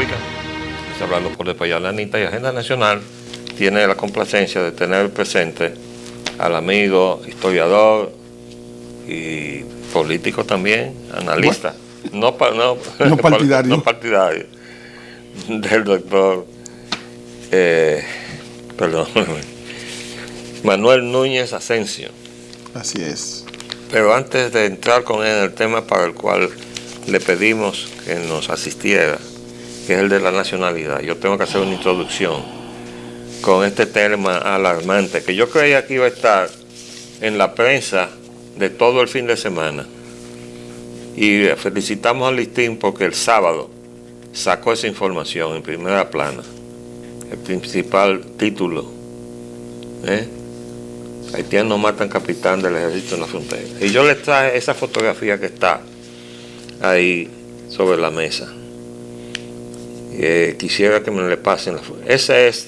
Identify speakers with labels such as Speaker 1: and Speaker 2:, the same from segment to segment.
Speaker 1: República. Está hablando por Español Anita, y Agenda Nacional tiene la complacencia de tener presente al amigo historiador y político también, analista, no partidario, del doctor Manuel Núñez Asensio.
Speaker 2: Así es.
Speaker 1: Pero antes de entrar con él en el tema para el cual le pedimos que nos asistiera, que es el de la nacionalidad, yo tengo que hacer una introducción con este tema alarmante, que yo creía que iba a estar en la prensa de todo el fin de semana. Y felicitamos al Listín porque el sábado sacó esa información en primera plana, el principal título, haitianos matan capitán del ejército en la frontera. Y yo les traje esa fotografía que está ahí sobre la mesa. Quisiera que me le pasen esa es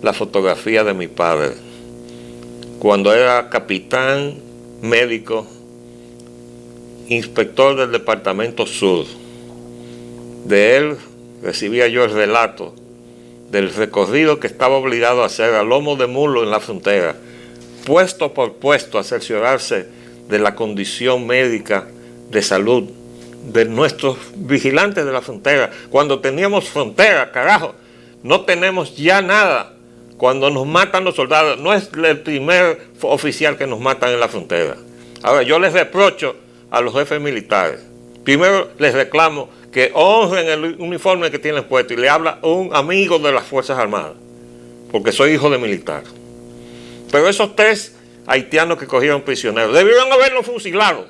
Speaker 1: la fotografía de mi padre cuando era capitán, médico, inspector del departamento sur. De él recibía yo el relato del recorrido que estaba obligado a hacer a lomo de mulo en la frontera, puesto por puesto, a cerciorarse de la condición médica de salud de nuestros vigilantes de la frontera. Cuando teníamos frontera, carajo, no tenemos ya nada. Cuando nos matan los soldados, no es el primer oficial que nos matan en la frontera. Ahora, yo les reprocho a los jefes militares. Primero les reclamo que honren el uniforme que tienen puesto, y le habla un amigo de las Fuerzas Armadas, porque soy hijo de militar. Pero esos 3 haitianos que cogieron prisioneros, debieron haberlos fusilado.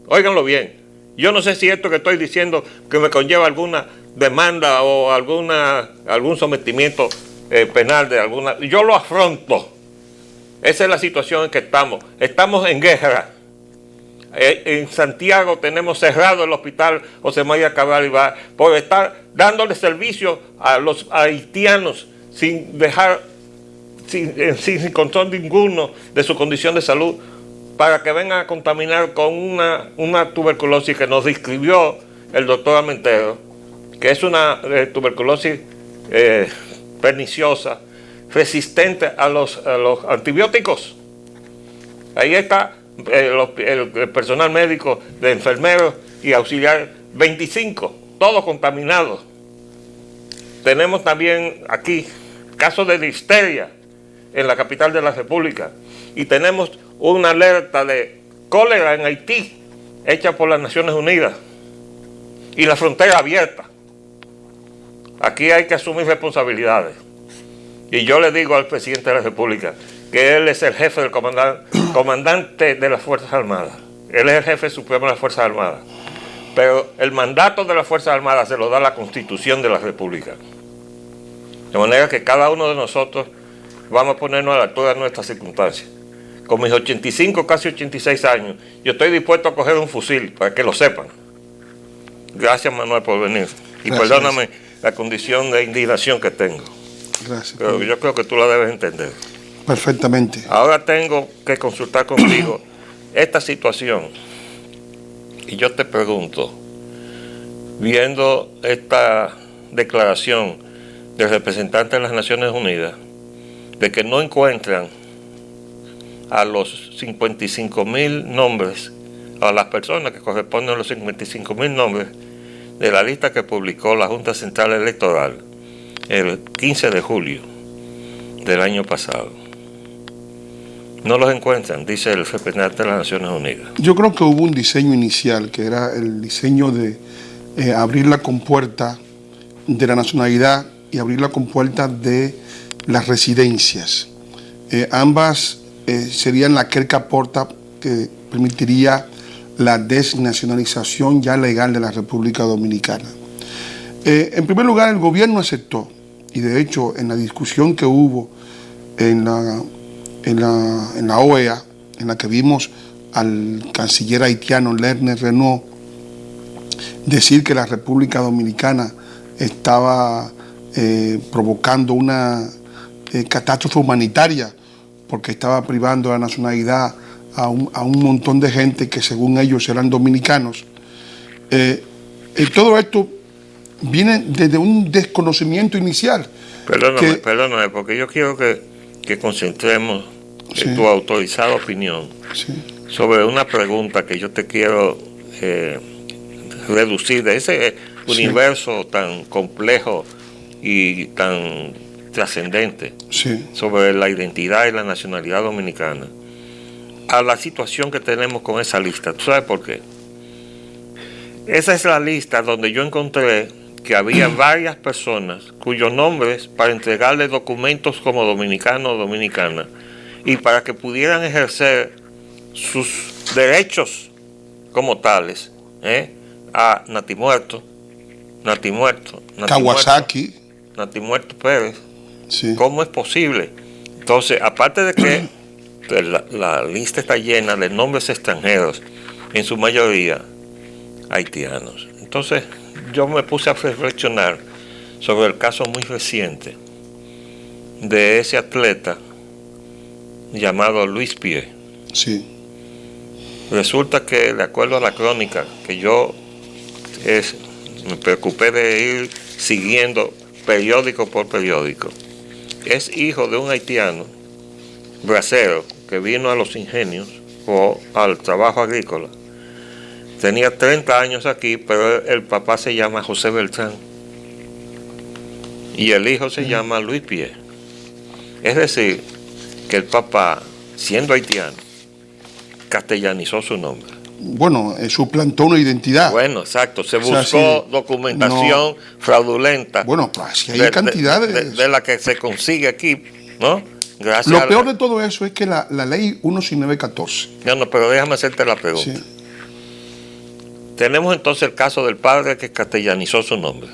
Speaker 1: Óiganlo bien. Yo no sé si esto que estoy diciendo que me conlleva alguna demanda o algún sometimiento penal de alguna. Yo lo afronto. Esa es la situación en que estamos. Estamos en guerra. En Santiago tenemos cerrado el hospital José María Cabral Ibar por estar dándole servicio a los haitianos sin control ninguno de su condición de salud, para que vengan a contaminar con una tuberculosis que nos describió el doctor Armentero, que es una tuberculosis perniciosa, resistente a los antibióticos. Ahí está el personal médico de enfermeros y auxiliares, 25, todos contaminados. Tenemos también aquí casos de difteria en la capital de la República, y tenemos una alerta de cólera en Haití hecha por las Naciones Unidas y la frontera abierta. Aquí hay que asumir responsabilidades, y yo le digo al presidente de la República que él es el jefe del comandante de las Fuerzas Armadas. Él es el jefe supremo de las Fuerzas Armadas, pero el mandato de las Fuerzas Armadas se lo da la Constitución de la República, de manera que cada uno de nosotros vamos a ponernos a la altura de nuestras circunstancias. Con mis 85, casi 86 años, yo estoy dispuesto a coger un fusil, para que lo sepan. Gracias, Manuel, por venir. Y gracias, perdóname la condición de indignación que tengo.
Speaker 2: Gracias.
Speaker 1: Pero yo creo que tú la debes entender.
Speaker 2: Perfectamente.
Speaker 1: Ahora tengo que consultar contigo esta situación. Y yo te pregunto, viendo esta declaración del representante de las Naciones Unidas, de que no encuentran a los 55,000 nombres, a las personas que corresponden a los 55,000 nombres de la lista que publicó la Junta Central Electoral el 15 de julio del año pasado. No los encuentran, dice el representante de las Naciones Unidas.
Speaker 2: Yo creo que hubo un diseño inicial, que era el diseño de abrir la compuerta de la nacionalidad y abrir la compuerta de las residencias. Ambas serían la querca porta que permitiría la desnacionalización ya legal de la República Dominicana. En primer lugar, el gobierno aceptó, y de hecho en la discusión que hubo en la OEA, en la que vimos al canciller haitiano Lerner Renault decir que la República Dominicana estaba provocando una catástrofe humanitaria porque estaba privando la nacionalidad a un montón de gente que según ellos eran dominicanos. Todo esto viene desde un desconocimiento inicial.
Speaker 1: Perdóname, porque yo quiero que concentremos tu autorizada opinión sobre una pregunta que yo te quiero reducir de ese universo tan complejo y tan trascendente sobre la identidad y la nacionalidad dominicana a la situación que tenemos con esa lista. ¿Tú sabes por qué? Esa es la lista donde yo encontré que había varias personas cuyos nombres para entregarle documentos como dominicano o dominicana y para que pudieran ejercer sus derechos como tales, a Natimuerto,
Speaker 2: Kawasaki,
Speaker 1: Natimuerto Pérez. ¿Cómo es posible? Entonces, aparte de que la lista está llena de nombres extranjeros, en su mayoría haitianos. Entonces, yo me puse a reflexionar sobre el caso muy reciente de ese atleta llamado Luis Pie. Resulta que, de acuerdo a la crónica, que yo me preocupé de ir siguiendo periódico por periódico, es hijo de un haitiano bracero que vino a Los Ingenios o al trabajo agrícola. Tenía 30 años aquí, pero el papá se llama José Beltrán y el hijo se llama Luis Pie. Es decir, que el papá, siendo haitiano, castellanizó su nombre.
Speaker 2: Bueno, suplantó una identidad.
Speaker 1: Bueno, exacto. Se buscó documentación fraudulenta.
Speaker 2: Bueno, pues hay cantidades.
Speaker 1: De la que se consigue aquí, ¿no? Gracias.
Speaker 2: Lo peor de todo eso es que la ley 16914.
Speaker 1: No, pero déjame hacerte la pregunta. Tenemos entonces el caso del padre que castellanizó su nombre,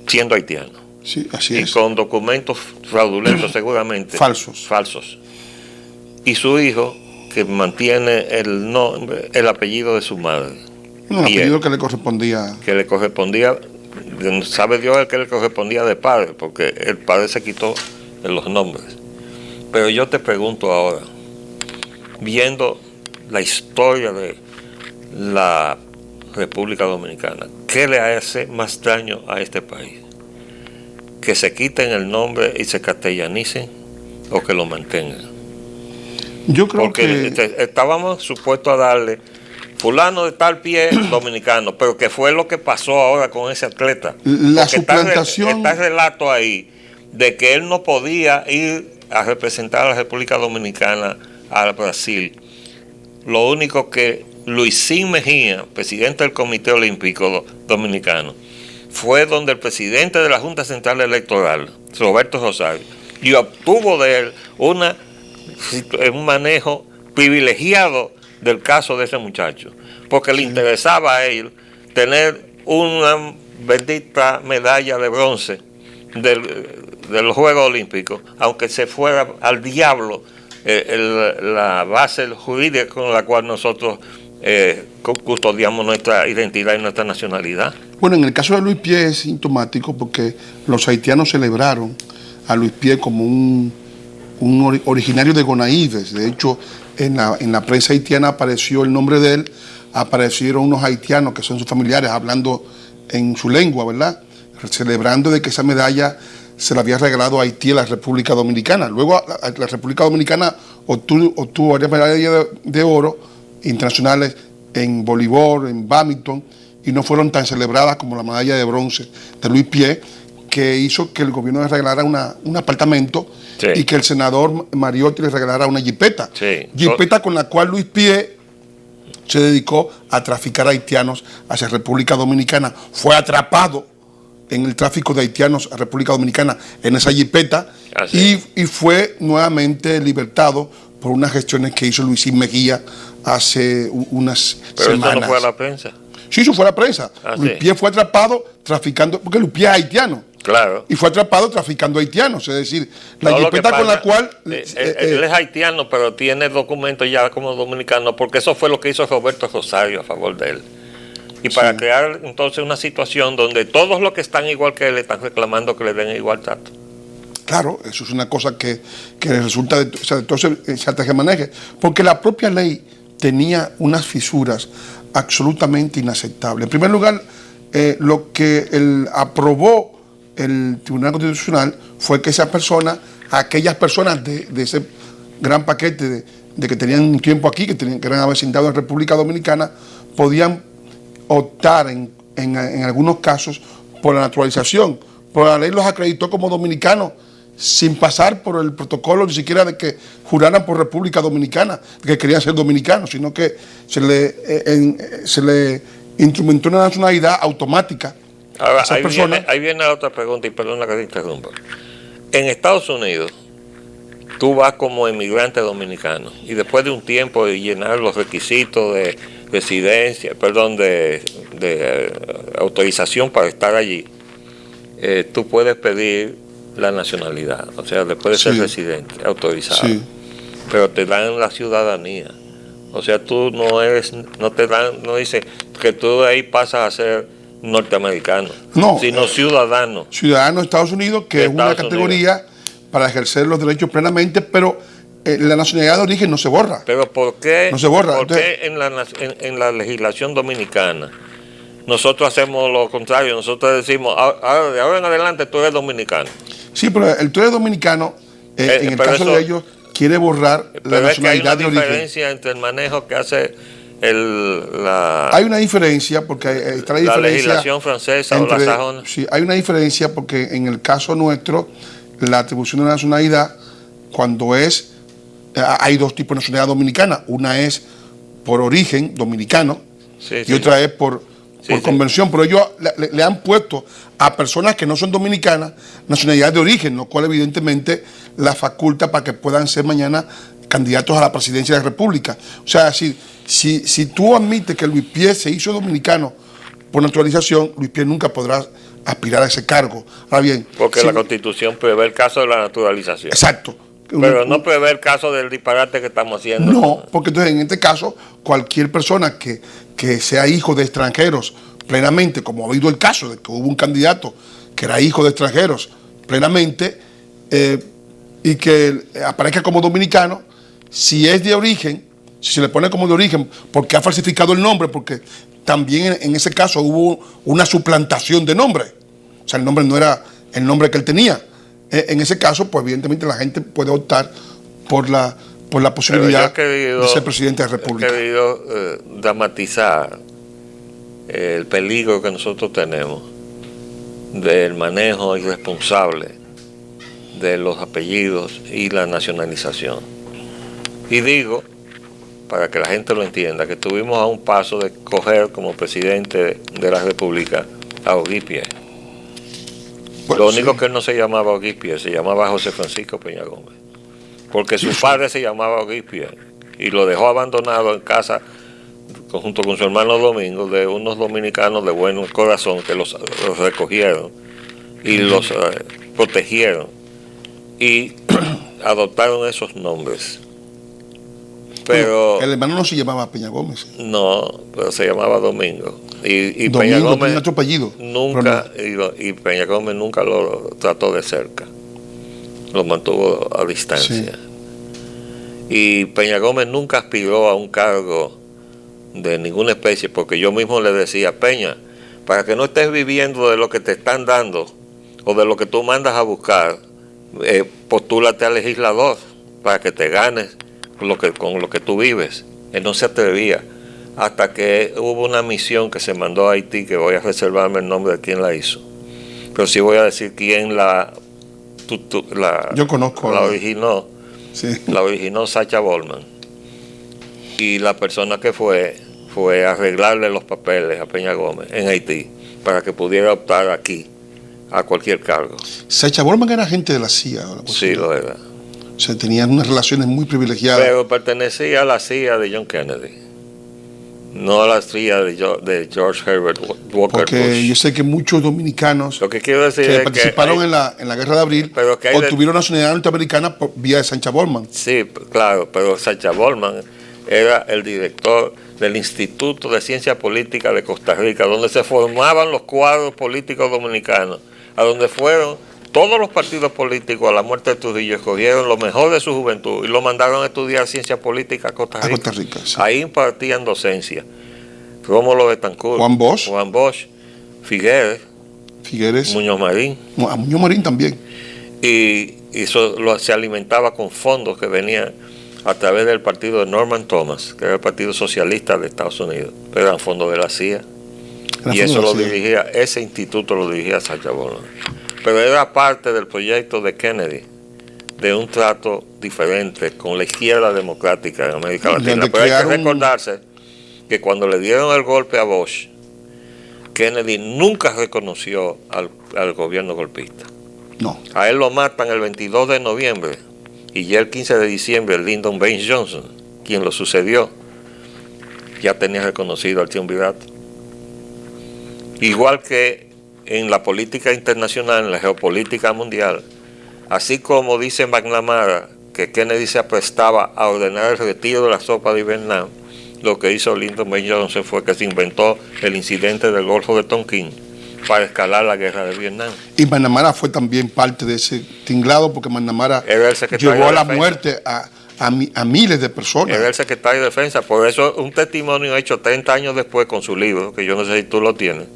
Speaker 1: siendo haitiano.
Speaker 2: Sí, así es.
Speaker 1: Y con documentos fraudulentos seguramente. Falsos. Y su hijo, que mantiene el apellido de su madre.
Speaker 2: Un apellido que le correspondía.
Speaker 1: Sabe Dios el que le correspondía de padre, porque el padre se quitó de los nombres. Pero yo te pregunto ahora, viendo la historia de la República Dominicana, ¿qué le hace más daño a este país? ¿Que se quiten el nombre y se castellanicen o que lo mantengan?
Speaker 2: Yo creo
Speaker 1: porque estábamos supuestos a darle fulano de tal pie dominicano, pero que fue lo que pasó ahora con ese atleta.
Speaker 2: La suplantación.
Speaker 1: Está el relato ahí de que él no podía ir a representar a la República Dominicana a Brasil. Lo único que Luisín Mejía, presidente del Comité Olímpico Dominicano, fue donde el presidente de la Junta Central Electoral, Roberto Rosario, y obtuvo de él un manejo privilegiado del caso de ese muchacho, porque le interesaba a él tener una bendita medalla de bronce de los Juegos Olímpicos, aunque se fuera al diablo la base jurídica con la cual nosotros custodiamos nuestra identidad y nuestra nacionalidad.
Speaker 2: Bueno, en el caso de Luis Pie es sintomático porque los haitianos celebraron a Luis Pie como un originario de Gonaíves. De hecho, en la prensa haitiana apareció el nombre de él, aparecieron unos haitianos que son sus familiares hablando en su lengua, ¿verdad? Celebrando de que esa medalla se la había regalado a Haití a la República Dominicana. Luego la República Dominicana obtuvo varias medallas de oro internacionales en voleibol, en bádminton, y no fueron tan celebradas como la medalla de bronce de Luis Pie, que hizo que el gobierno le regalara un apartamento y que el senador Mariotti le regalara una jipeta. Jipeta con la cual Luis Pie se dedicó a traficar haitianos hacia República Dominicana. Fue atrapado en el tráfico de haitianos a República Dominicana en esa jipeta y fue nuevamente libertado por unas gestiones que hizo Luisín Mejía hace unas semanas.
Speaker 1: Pero eso no fue a la prensa.
Speaker 2: Sí, eso fue a la prensa. Luis Pie fue atrapado traficando, porque Luis Pie es haitiano.
Speaker 1: Claro.
Speaker 2: Y fue atrapado traficando haitianos, es decir, la jipeta con la cual...
Speaker 1: él es haitiano, pero tiene documentos ya como dominicano, porque eso fue lo que hizo Roberto Rosario a favor de él. Y para crear entonces una situación donde todos los que están igual que él están reclamando que le den igual trato.
Speaker 2: Claro, eso es una cosa que resulta de todo ese tejemaneje, porque la propia ley tenía unas fisuras absolutamente inaceptables. En primer lugar, lo que aprobó el Tribunal Constitucional fue que esa persona, aquellas personas de ese gran paquete de que tenían un tiempo aquí, que eran avecindados en República Dominicana, podían optar en algunos casos por la naturalización. Pero la ley los acreditó como dominicanos sin pasar por el protocolo ni siquiera de que juraran por República Dominicana, de que querían ser dominicanos, sino que se le instrumentó una nacionalidad automática.
Speaker 1: Ahora, ahí viene la otra pregunta, y perdona que te interrumpa. En Estados Unidos, tú vas como emigrante dominicano y después de un tiempo de llenar los requisitos de residencia, de autorización para estar allí, tú puedes pedir la nacionalidad, o sea, después de ser residente, autorizado, pero te dan la ciudadanía. O sea, tú no dice que tú de ahí pasas a ser norteamericano, sino ciudadano.
Speaker 2: Ciudadano de Estados Unidos, que es una categoría para ejercer los derechos plenamente, pero la nacionalidad de origen no se borra.
Speaker 1: Pero ¿por qué,
Speaker 2: no se borra?
Speaker 1: ¿por qué en la legislación dominicana nosotros hacemos lo contrario? Nosotros decimos, de ahora en adelante tú eres dominicano.
Speaker 2: Sí, pero tú eres dominicano, en el caso de ellos, quiere borrar la nacionalidad de origen.
Speaker 1: Hay una diferencia entre el manejo que hace
Speaker 2: Hay una diferencia, porque está la diferencia.
Speaker 1: La legislación francesa o la sajona.
Speaker 2: Sí, hay una diferencia porque en el caso nuestro, la atribución de la nacionalidad, cuando hay dos tipos de nacionalidad dominicana. Una es por origen dominicano y otra es por convención. Pero ellos le han puesto a personas que no son dominicanas nacionalidad de origen, lo cual evidentemente la faculta para que puedan ser mañana candidatos a la presidencia de la República. O sea, si tú admites que Luis Pierre se hizo dominicano por naturalización, Luis Pierre nunca podrá aspirar a ese cargo. Ahora bien,
Speaker 1: porque la Constitución prevé el caso de la naturalización.
Speaker 2: Exacto.
Speaker 1: Pero no prevé el caso del disparate que estamos haciendo.
Speaker 2: No, porque entonces en este caso, cualquier persona que sea hijo de extranjeros plenamente, como ha habido el caso de que hubo un candidato que era hijo de extranjeros plenamente, y que aparezca como dominicano, si es de origen, si se le pone como de origen, porque ha falsificado el nombre, porque también en ese caso hubo una suplantación de nombre, o sea, el nombre no era el nombre que él tenía. En ese caso, pues evidentemente la gente puede optar por la posibilidad de ser presidente de la República.
Speaker 1: He querido dramatizar el peligro que nosotros tenemos del manejo irresponsable de los apellidos y la nacionalización. Y digo, para que la gente lo entienda, que estuvimos a un paso de coger como presidente de la República a Ogui Pierre. Lo único que él no se llamaba Ogui Pierre, se llamaba José Francisco Peña Gómez, porque su padre se llamaba Ogui Pierre y lo dejó abandonado en casa junto con su hermano Domingo, de unos dominicanos de buen corazón que los recogieron y los protegieron y adoptaron esos nombres. Pero
Speaker 2: el hermano no se llamaba Peña Gómez.
Speaker 1: No, pero se llamaba Domingo. Y
Speaker 2: Domingo
Speaker 1: Peña Gómez
Speaker 2: tenía otro apellido.
Speaker 1: Nunca, y Peña Gómez nunca lo trató de cerca. Lo mantuvo a distancia. Sí. Y Peña Gómez nunca aspiró a un cargo de ninguna especie, porque yo mismo le decía, Peña, para que no estés viviendo de lo que te están dando o de lo que tú mandas a buscar, postúlate a legislador para que te ganes con lo que tú vives. Él no se atrevía, hasta que hubo una misión que se mandó a Haití, que voy a reservarme el nombre de quién la hizo, pero sí voy a decir quién
Speaker 2: yo conozco
Speaker 1: la originó.
Speaker 2: Sí.
Speaker 1: La originó Sacha Bollman, y la persona que fue a arreglarle los papeles a Peña Gómez en Haití para que pudiera optar aquí a cualquier cargo.
Speaker 2: Sacha Bollman era agente de la CIA.
Speaker 1: Sí, lo era.
Speaker 2: O sea, tenían unas relaciones muy privilegiadas.
Speaker 1: Pero pertenecía a la CIA de John Kennedy, no a la CIA de George Herbert Walker
Speaker 2: Porque
Speaker 1: Bush.
Speaker 2: yo sé que muchos dominicanos
Speaker 1: Lo que quiero decir
Speaker 2: que
Speaker 1: es
Speaker 2: participaron en la Guerra de Abril obtuvieron nacionalidad norteamericana por vía de Sacha Bollman.
Speaker 1: Sí, claro, pero Sacha Bollman era el director del Instituto de Ciencia Política de Costa Rica, donde se formaban los cuadros políticos dominicanos, a donde fueron todos los partidos políticos a la muerte de Trujillo, escogieron lo mejor de su juventud y lo mandaron a estudiar ciencia política a Costa Rica.
Speaker 2: Costa Rica, sí.
Speaker 1: Ahí impartían docencia. Rómulo Betancourt,
Speaker 2: Juan Bosch,
Speaker 1: Figueres, Muñoz Marín.
Speaker 2: A Muñoz Marín también.
Speaker 1: Y eso se alimentaba con fondos que venían a través del partido de Norman Thomas, que era el Partido Socialista de Estados Unidos, pero eran fondos de la CIA. Y eso lo dirigía, ese instituto lo dirigía Sacha Baron. Pero era parte del proyecto de Kennedy, de un trato diferente con la izquierda democrática en América Latina. Pero hay que recordarse que cuando le dieron el golpe a Bush, Kennedy nunca reconoció al gobierno golpista.
Speaker 2: No.
Speaker 1: A él lo matan el 22 de noviembre y ya el 15 de diciembre Lyndon Baines Johnson, quien lo sucedió, ya tenía reconocido al triunvirato. Igual que en la política internacional, en la geopolítica mundial, así como dice McNamara que Kennedy se aprestaba a ordenar el retiro de las tropas de Vietnam, lo que hizo Lyndon Baines Johnson fue que se inventó el incidente del Golfo de Tonkin para escalar la guerra de Vietnam.
Speaker 2: Y McNamara fue también parte de ese tinglado, porque McNamara llevó a la muerte a miles de personas.
Speaker 1: Era el secretario de Defensa. Por eso un testimonio hecho 30 años después con su libro, que yo no sé si tú lo tienes.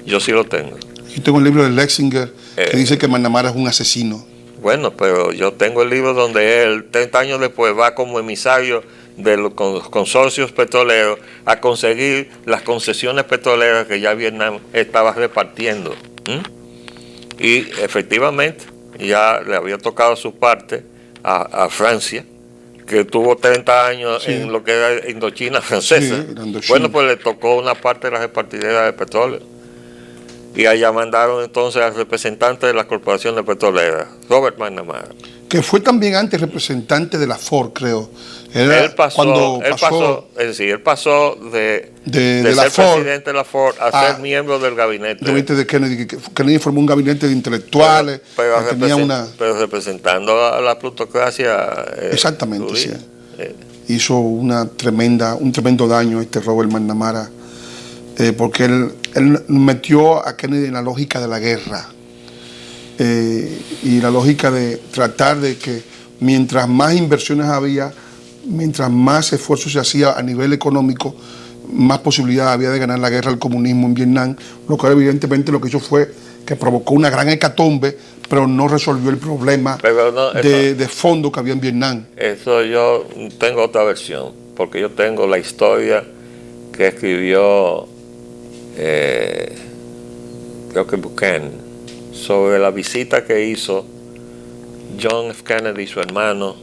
Speaker 1: Yo sí lo tengo.
Speaker 2: Yo tengo el libro de Lexinger que dice que McNamara es un asesino.
Speaker 1: Bueno, pero yo tengo el libro donde él, 30 años después, va como emisario de los consorcios petroleros a conseguir las concesiones petroleras que ya Vietnam estaba repartiendo. Y efectivamente ya le había tocado su parte a Francia, que tuvo 30 años en lo que era Indochina francesa. Bueno, pues le tocó una parte de la repartidera de petróleo. Y allá mandaron entonces al representante de la corporación de petrolera, Robert McNamara.
Speaker 2: Que fue también antes representante de la Ford, creo.
Speaker 1: Él pasó de ser presidente de la Ford a ser miembro del gabinete.
Speaker 2: De Kennedy. Kennedy formó un gabinete de intelectuales.
Speaker 1: Pero representando a la plutocracia.
Speaker 2: Exactamente, sí. Hizo un tremendo daño Robert McNamara, porque él metió a Kennedy en la lógica de la guerra. Y la lógica de tratar de que mientras más inversiones había, mientras más esfuerzo se hacía a nivel económico, más posibilidad había de ganar la guerra al comunismo en Vietnam, lo cual evidentemente lo que hizo fue que provocó una gran hecatombe, pero no resolvió el problema de fondo que había en Vietnam.
Speaker 1: Eso yo tengo otra versión, porque yo tengo la historia que escribió creo que Buchanan, sobre la visita que hizo John F. Kennedy y su hermano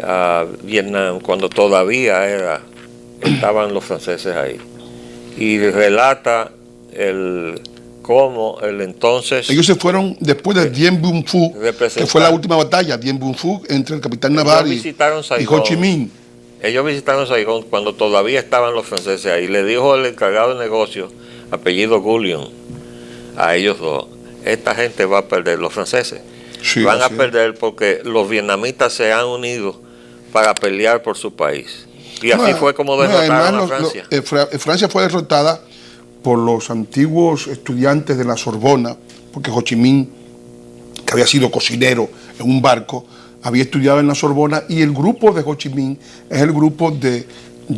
Speaker 1: a Vietnam cuando todavía estaban los franceses ahí, y relata cómo el entonces...
Speaker 2: Ellos se fueron después de Dien Bien Phu, que fue la última batalla, Dien Bien Phu, entre el capitán Navarre y Ho Chi Minh.
Speaker 1: Ellos visitaron Saigón cuando todavía estaban los franceses ahí. Le dijo el encargado de negocios, apellido Gullion, a ellos dos: esta gente va a perder, los franceses van a perder, porque los vietnamitas se han unido para pelear por su país. Y así fue como derrotaron a Francia.
Speaker 2: Francia fue derrotada por los antiguos estudiantes de la Sorbona, porque Ho Chi Minh, que había sido cocinero en un barco, había estudiado en la Sorbona, y el grupo de Ho Chi Minh es el grupo de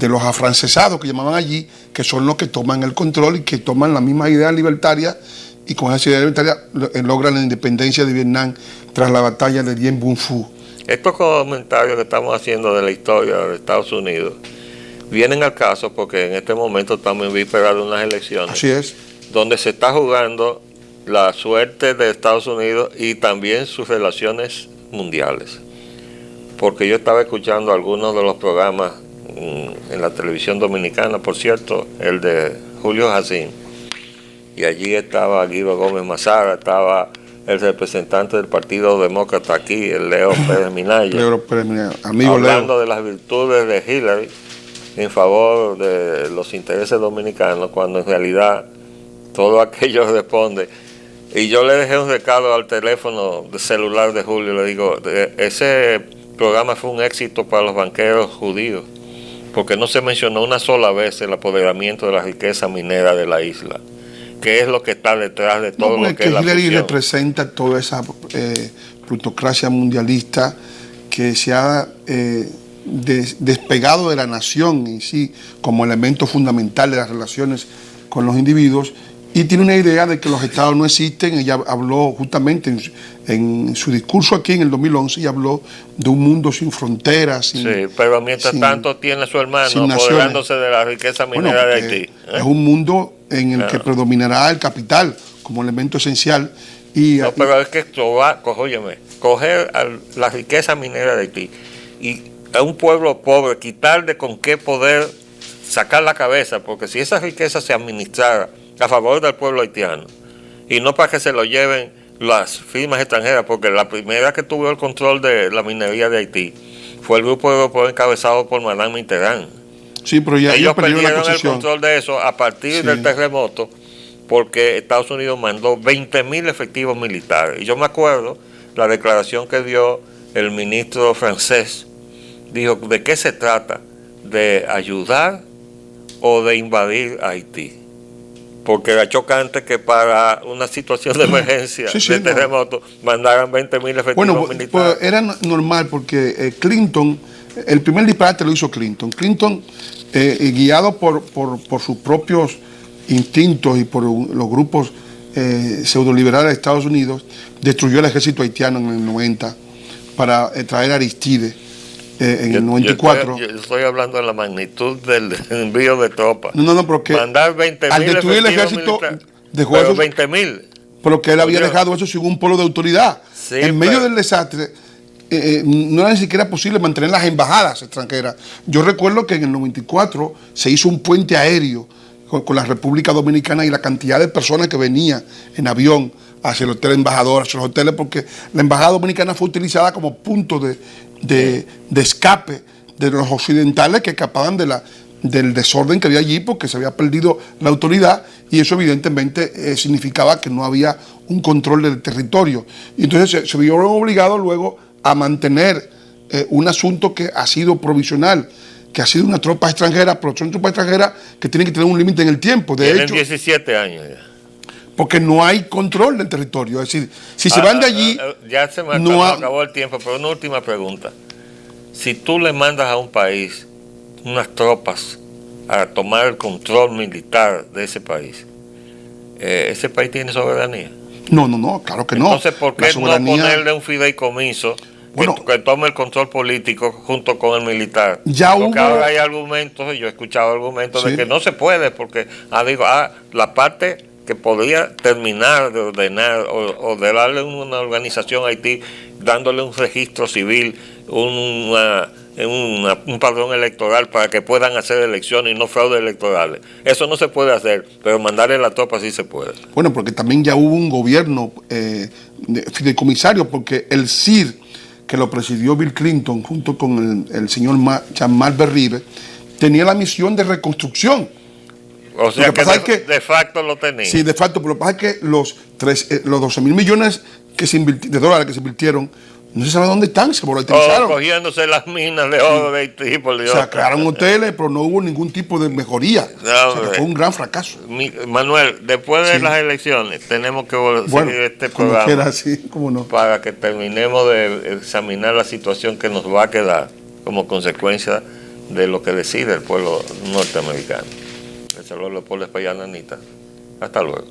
Speaker 2: los afrancesados que llamaban allí, que son los que toman el control y que toman la misma idea libertaria, y con esa idea libertaria logran la independencia de Vietnam tras la batalla de Dien Bien Phu.
Speaker 1: Estos comentarios que estamos haciendo de la historia de Estados Unidos vienen al caso porque en este momento estamos en víspera de unas elecciones.
Speaker 2: Así es.
Speaker 1: Donde se está jugando la suerte de Estados Unidos y también sus relaciones mundiales. Porque yo estaba escuchando algunos de los programas en la televisión dominicana, por cierto, el de Julio Jacín, y allí estaba Guido Gómez Mazara, estaba el representante del Partido Demócrata aquí, el Leo Pérez Minaya, hablando de las virtudes de Hillary en favor de los intereses dominicanos, cuando en realidad todo aquello responde. Y yo le dejé un recado al teléfono de celular de Julio, le digo: ese programa fue un éxito para los banqueros judíos, porque no se mencionó una sola vez el apoderamiento de la riqueza minera de la isla, que es lo que está detrás de todo lo que es la fusión.
Speaker 2: Hillary representa toda esa plutocracia mundialista que se ha despegado de la nación en sí como elemento fundamental de las relaciones con los individuos, y tiene una idea de que los estados no existen. Ella habló justamente en su discurso aquí en el 2011, ella habló de un mundo sin fronteras.
Speaker 1: Sí, pero mientras tanto tiene a su hermano apoderándose de la riqueza minera de Haití.
Speaker 2: Es un mundo en el que predominará el capital como elemento esencial.
Speaker 1: No, pero es que esto va, coger la riqueza minera de Haití y a un pueblo pobre, quitarle con qué poder sacar la cabeza, porque si esa riqueza se administrara a favor del pueblo haitiano y no para que se lo lleven las firmas extranjeras, porque la primera que tuvo el control de la minería de Haití fue el grupo europeo encabezado por Madame Mitterrand.
Speaker 2: Sí, pero ya
Speaker 1: ellos perdieron el control de eso a partir del terremoto, porque Estados Unidos mandó 20.000 efectivos militares. Y yo me acuerdo la declaración que dio el ministro francés, dijo, ¿de qué se trata? ¿De ayudar o de invadir Haití? Porque era chocante que para una situación de emergencia, de terremoto, mandaran 20.000 efectivos militares.
Speaker 2: Pues era normal, porque Clinton, el primer disparate lo hizo Clinton. Clinton, guiado por sus propios instintos y por los grupos pseudoliberales de Estados Unidos, destruyó el ejército haitiano en el 90 para traer a Aristides en el 94.
Speaker 1: Yo estoy hablando de la magnitud del envío de tropas.
Speaker 2: No, porque
Speaker 1: mandar 20.000
Speaker 2: al destruir el ejército dejó
Speaker 1: pero
Speaker 2: esos,
Speaker 1: 20.000.
Speaker 2: Pero que él había dejado eso sin un polo de autoridad.
Speaker 1: Sí,
Speaker 2: en medio del desastre, no era ni siquiera posible mantener las embajadas extranjeras. Yo recuerdo que en el 94 se hizo un puente aéreo con la República Dominicana y la cantidad de personas que venían en avión hacia el hotel embajador, hacia los hoteles, porque la embajada dominicana fue utilizada como punto de escape de los occidentales que escapaban del desorden que había allí, porque se había perdido la autoridad, y eso evidentemente significaba que no había un control del territorio. Y entonces se vio obligado luego a mantener un asunto que ha sido provisional, que ha sido una tropa extranjera, pero son tropas extranjeras que tienen que tener un límite en el tiempo.
Speaker 1: Tienen 17 años ya.
Speaker 2: Porque no hay control del territorio. Es decir, si se van de allí...
Speaker 1: Ya se me acabó el tiempo, pero una última pregunta. Si tú le mandas a un país unas tropas a tomar el control militar de ese país tiene soberanía.
Speaker 2: No, claro que no.
Speaker 1: Entonces, ¿por qué no ponerle un fideicomiso que tome el control político junto con el militar? Porque ahora hay argumentos, y yo he escuchado argumentos de que no se puede, porque la parte que podría terminar de ordenar o de darle una organización a Haití, dándole un registro civil, un padrón electoral para que puedan hacer elecciones y no fraudes electorales. Eso no se puede hacer, pero mandarle la tropa sí se puede.
Speaker 2: Bueno, porque también ya hubo un gobierno fideicomisario, porque el CIR, que lo presidió Bill Clinton junto con el señor Jean-Marc Berribe, tenía la misión de reconstrucción.
Speaker 1: O sea que de facto lo tenía.
Speaker 2: Sí, de facto, pero lo que pasa es que los 12.000 millones de dólares que se invirtieron, no se sabe dónde están, se volatilizaron.
Speaker 1: Cogiéndose las minas de oro de Haití, por Dios.
Speaker 2: Se crearon hoteles, pero no hubo ningún tipo de mejoría. Fue un gran fracaso.
Speaker 1: Manuel, después de las elecciones, tenemos que seguir este programa para que terminemos de examinar la situación que nos va a quedar como consecuencia de lo que decide el pueblo norteamericano. El saludo Leopoldo Espallana, Anita. Hasta luego.